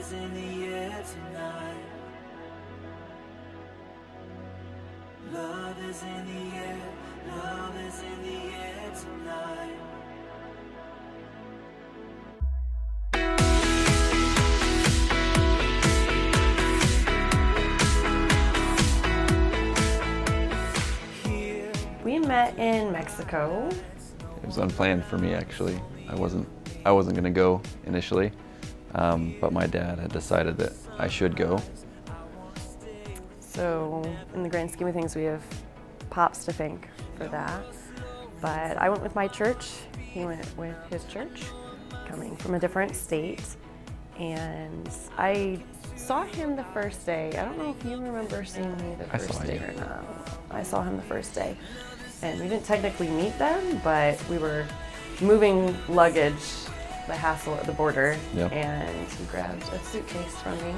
is in the air tonight. Love is in the air, love is in the air tonight. We met in Mexico. It was unplanned for me, actually. I wasn't gonna go initially, but my dad had decided that I should go. So in the grand scheme of things, we have Pops to thank for that. But I went with my church, he went with his church, coming from a different state. And I saw him the first day. I don't know if you remember seeing me the first day or not. I saw him the first day. And we didn't technically meet then, but we were moving luggage, the hassle at the border, Yep. and he grabbed a suitcase from me.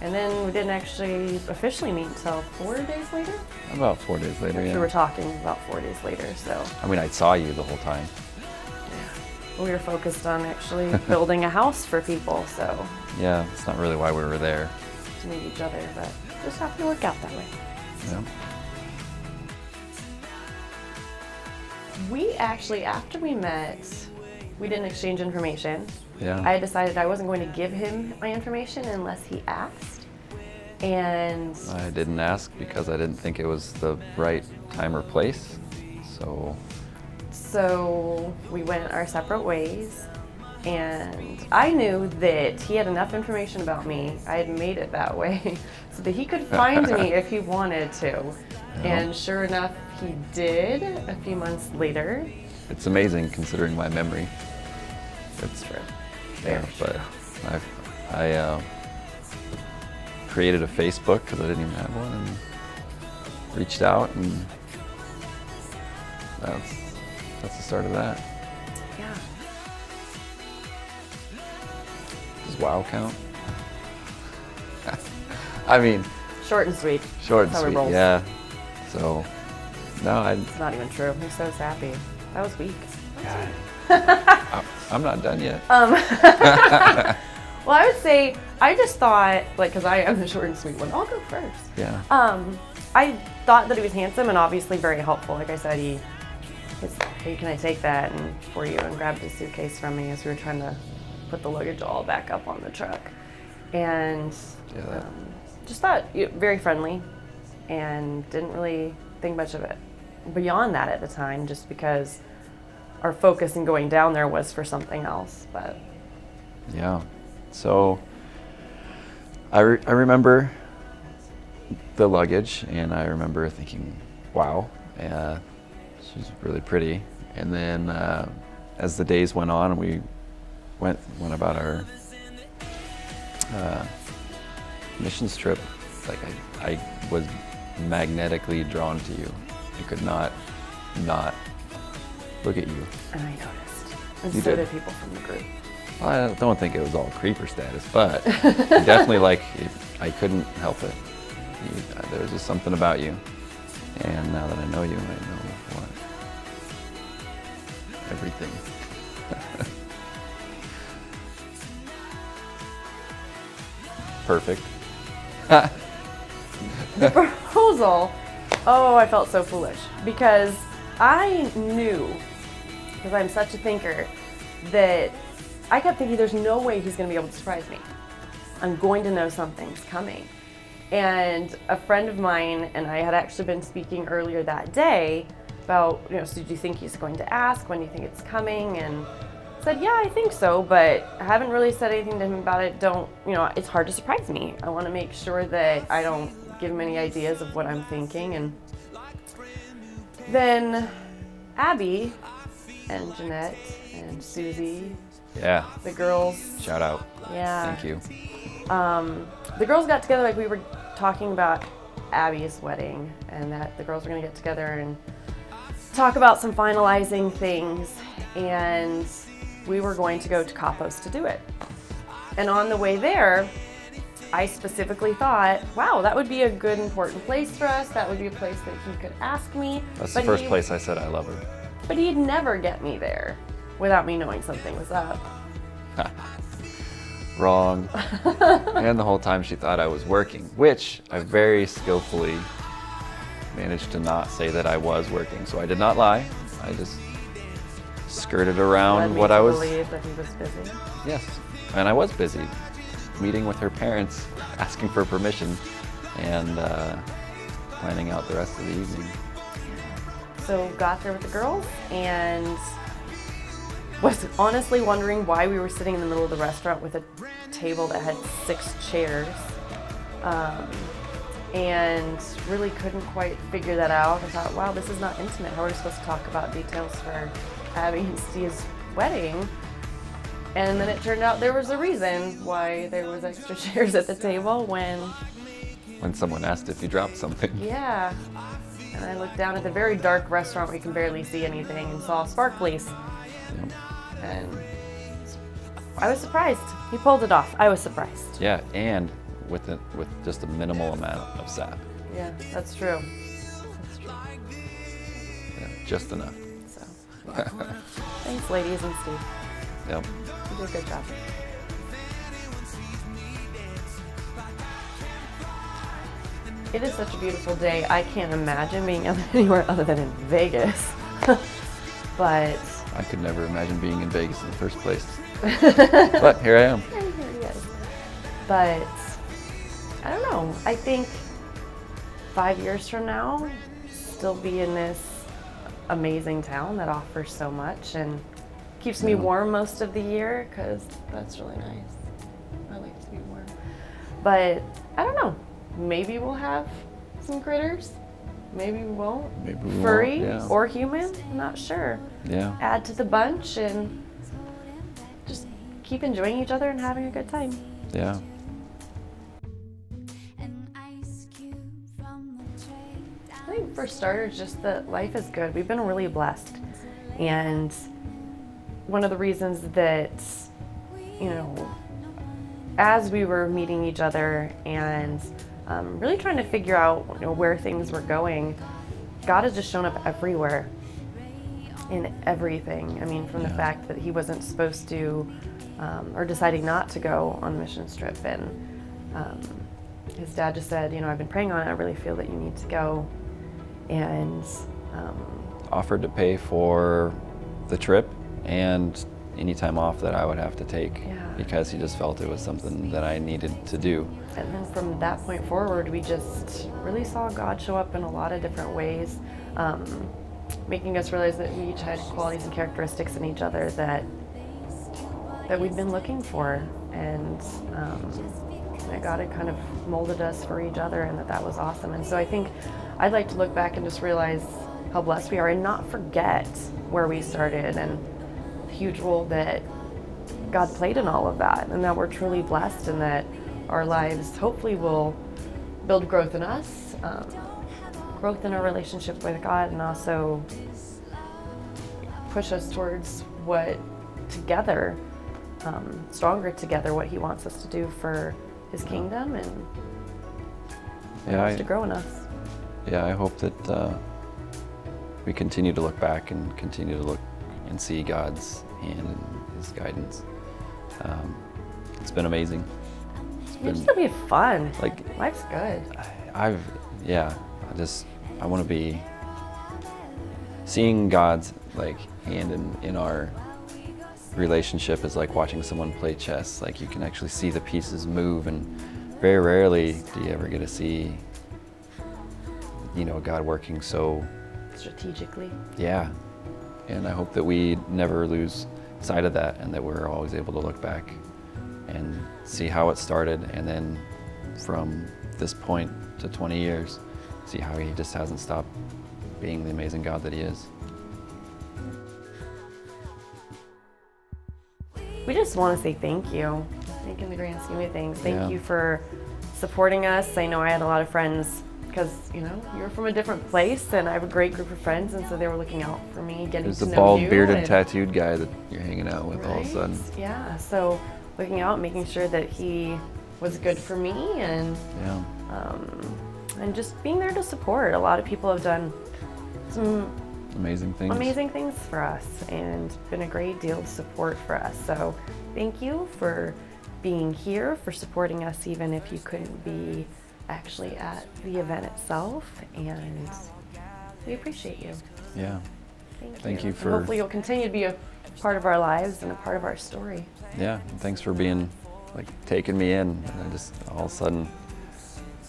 And then we didn't actually officially meet until 4 days later. About 4 days later, We yeah. were talking about 4 days later, so I mean, I saw you the whole time. we were focused on actually building a house for people, so Yeah, it's not really why we were there. to meet each other, but just happened to work out that way. Yeah. We actually, after we met, we didn't exchange information. Yeah. I had decided I wasn't going to give him my information unless he asked. And I didn't ask because I didn't think it was the right time or place. so we went our separate ways. And I knew that he had enough information about me, I had made it that way, so that he could find me if he wanted to. Yeah. And sure enough, he did a few months later. It's amazing considering my memory. It's True. yeah, Very but I created a Facebook because I didn't even have one and reached out, and that's the start of that. Yeah. Does WoW count? I mean, Short and sweet. short and That's how he sweet. rolls. Yeah. So, no, It's not even true. He's so sappy. That was weak. I'm not done yet. Well, I would say, I just thought, like, because I am the short and sweet one, I'll go first. Yeah. I thought that he was handsome and obviously very helpful. Like I said, he was, hey, can I take that and for you, and grabbed his suitcase from me as we were trying to put the luggage all back up on the truck. And Yeah. just thought very friendly and didn't really think much of it beyond that at the time, just because our focus in going down there was for something else. But Yeah. So I remember the luggage, and I remember thinking, wow, she's really pretty. And then as the days went on, we went about our missions trip, like I was magnetically drawn to you. I could not look at you. and I noticed, and You so did. did people from the group. Well, I don't think it was all creeper status, but definitely I couldn't help it. There was just something about you. And now that I know you, I know what. Everything. Perfect. The proposal, oh, I felt so foolish, because I knew, because I'm such a thinker, that I kept thinking there's no way he's going to be able to surprise me. I'm going to know something's coming. And a friend of mine and I had actually been speaking earlier that day about, so do you think he's going to ask? When do you think it's coming? And I said, yeah, I think so, but I haven't really said anything to him about it. It's hard to surprise me. I want to make sure that I don't give him any ideas of what I'm thinking. And then Abby and Jeanette and Susie, Yeah. the girls, Shout out. yeah. Thank you. The girls got together, like we were talking about Abby's wedding, and that the girls were gonna get together and talk about some finalizing things, and we were going to go to Kapos to do it. And on the way there, I specifically thought, wow, that would be a good, important place for us. That would be a place that he could ask me. That's But the first he- place I said I love her. But he'd never get me there without me knowing something was up. wrong. And the whole time she thought I was working, which I very skillfully managed to not say that I was working. So I did not lie. I just skirted around Led me what to I was. believe that he was busy. Yes, and I was busy meeting with her parents, asking for permission, and planning out the rest of the evening. So got there with the girls and was honestly wondering why we were sitting in the middle of the restaurant with a table that had 6 chairs. And really couldn't quite figure that out. I thought, wow, this is not intimate. How are we supposed to talk about details for Abby and Steve's wedding? And then it turned out there was a reason why there was extra chairs at the table When someone asked if you dropped something. yeah. And I looked down at the very dark restaurant where you can barely see anything and saw sparklies. Yep. And I was surprised. He pulled it off. I was surprised. Yeah, and with just a minimal amount of sap. Yeah, that's true. That's true. Yeah, just enough. So, thanks, ladies and Steve. Yep. You did a good job. It is such a beautiful day. I can't imagine being anywhere other than in Vegas. But I could never imagine being in Vegas in the first place. But here I am. here he is. But I don't know. I think 5 years from now, still be in this amazing town that offers so much and keeps me warm most of the year because that's really nice. I like to be warm. But I don't know. Maybe we'll have some critters. Maybe we won't. Maybe we won't, Furry yeah. or human. I'm not sure. Yeah. Add to the bunch and just keep enjoying each other and having a good time. Yeah. I think for starters, just that life is good. We've been really blessed. And one of the reasons that, you know, as we were meeting each other and really trying to figure out, you know, where things were going, God has just shown up everywhere in everything. I mean, from the fact that he wasn't supposed to or deciding not to go on the mission trip. And his dad just said, you know, I've been praying on it. I really feel that you need to go. And Offered to pay for the trip and any time off that I would have to take because he just felt it was something that I needed to do. And then from that point forward, we just really saw God show up in a lot of different ways, making us realize that we each had qualities and characteristics in each other that we'd been looking for, and that God had kind of molded us for each other, and that was awesome. And so I think I'd like to look back and just realize how blessed we are and not forget where we started and the huge role that God played in all of that, and that we're truly blessed and that our lives hopefully will build growth in us, growth in our relationship with God, and also push us towards what together, stronger together, what he wants us to do for his kingdom and wants to grow in us. Yeah, I hope that we continue to look back and continue to look and see God's hand and his guidance. It's been amazing. It's just gonna be fun. Like, life's good. I want to be seeing God's like hand in our relationship is like watching someone play chess. Like, you can actually see the pieces move, and very rarely do you ever get to see, you know, God working so Strategically. yeah. And I hope that we never lose sight of that, and that we're always able to look back and see how it started, and then from this point to 20 years, see how he just hasn't stopped being the amazing God that he is. We just want to say thank you. I think in the grand scheme of things, thank Yeah. you for supporting us. I know I had a lot of friends because, you know, you're from a different place, and I have a great group of friends, and so they were looking out for me, getting There's to a know bald, you. bearded, and- tattooed guy that you're hanging out with all of a sudden. Yeah, so looking out, making sure that he was good for me, and Yeah, and just being there to support. A lot of people have done some amazing things. amazing things for us and been a great deal of support for us. So thank you for being here, for supporting us even if you couldn't be actually at the event itself. And we appreciate you. Yeah. Thank you And for- hopefully you'll continue to be a part of our lives and a part of our story. Yeah, and thanks for being, like, taking me in. And I just, all of a sudden,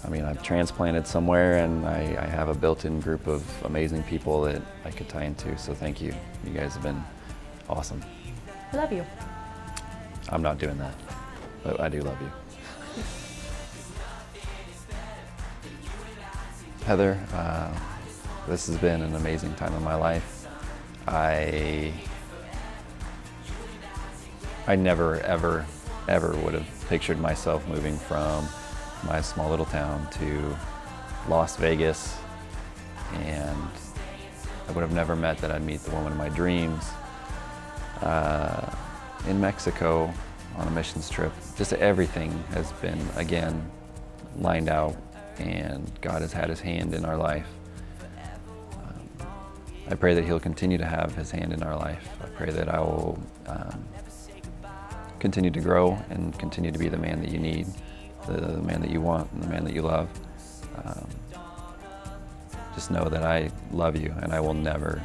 I mean, I've transplanted somewhere, and I have a built-in group of amazing people that I could tie into, so thank you. You guys have been awesome. I love you. I'm not doing that, but I do love you. Heather, this has been an amazing time in my life. I never, ever, ever would have pictured myself moving from my small little town to Las Vegas, and I would have never met that I'd meet the woman of my dreams in Mexico on a missions trip. Just everything has been, again, lined out, and God has had his hand in our life. I pray that he'll continue to have his hand in our life. I pray that I will continue to grow and continue to be the man that you need, the man that you want, and the man that you love. Just know that I love you, and I will never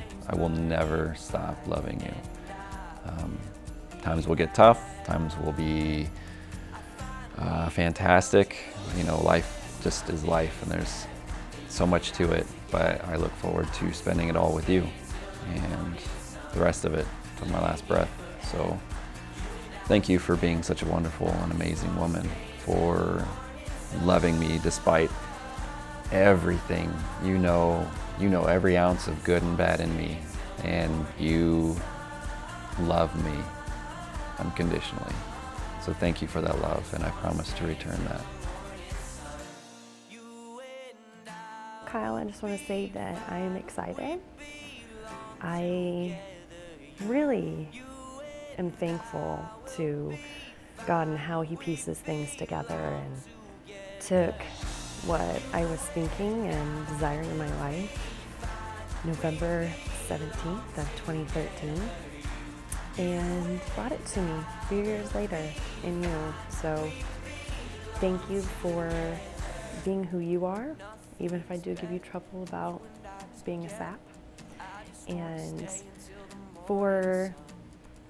stop loving you. Times will get tough, times will be fantastic. You know, life just is life, and there's so much to it, but I look forward to spending it all with you and the rest of it till my last breath. So thank you for being such a wonderful and amazing woman, for loving me despite everything. You know every ounce of good and bad in me, and you love me unconditionally. So thank you for that love, and I promise to return that. Kyle, I just want to say that I am excited. I really am thankful to God and how he pieces things together and took what I was thinking and desiring in my life November 17th of 2013 and brought it to me a few years later in you. So thank you for being who you are, even if I do give you trouble about being a sap, and for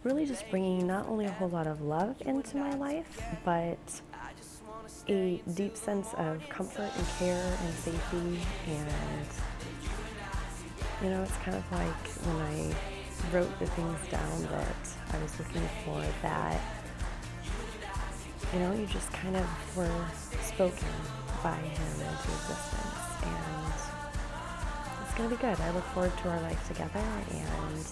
really just bringing not only a whole lot of love into my life, but a deep sense of comfort and care and safety. And you know, it's kind of like when I wrote the things down that I was looking for, that you know, you just kind of were spoken by him into existence, and it's gonna be good. I look forward to our life together, and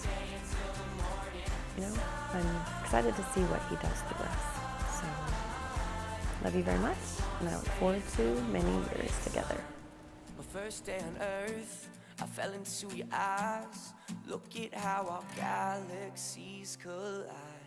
you know, I'm excited to see what he does through us. So, love you very much, and I look forward to many years together. My first day on earth, I fell into your eyes. Look at how our galaxies collide.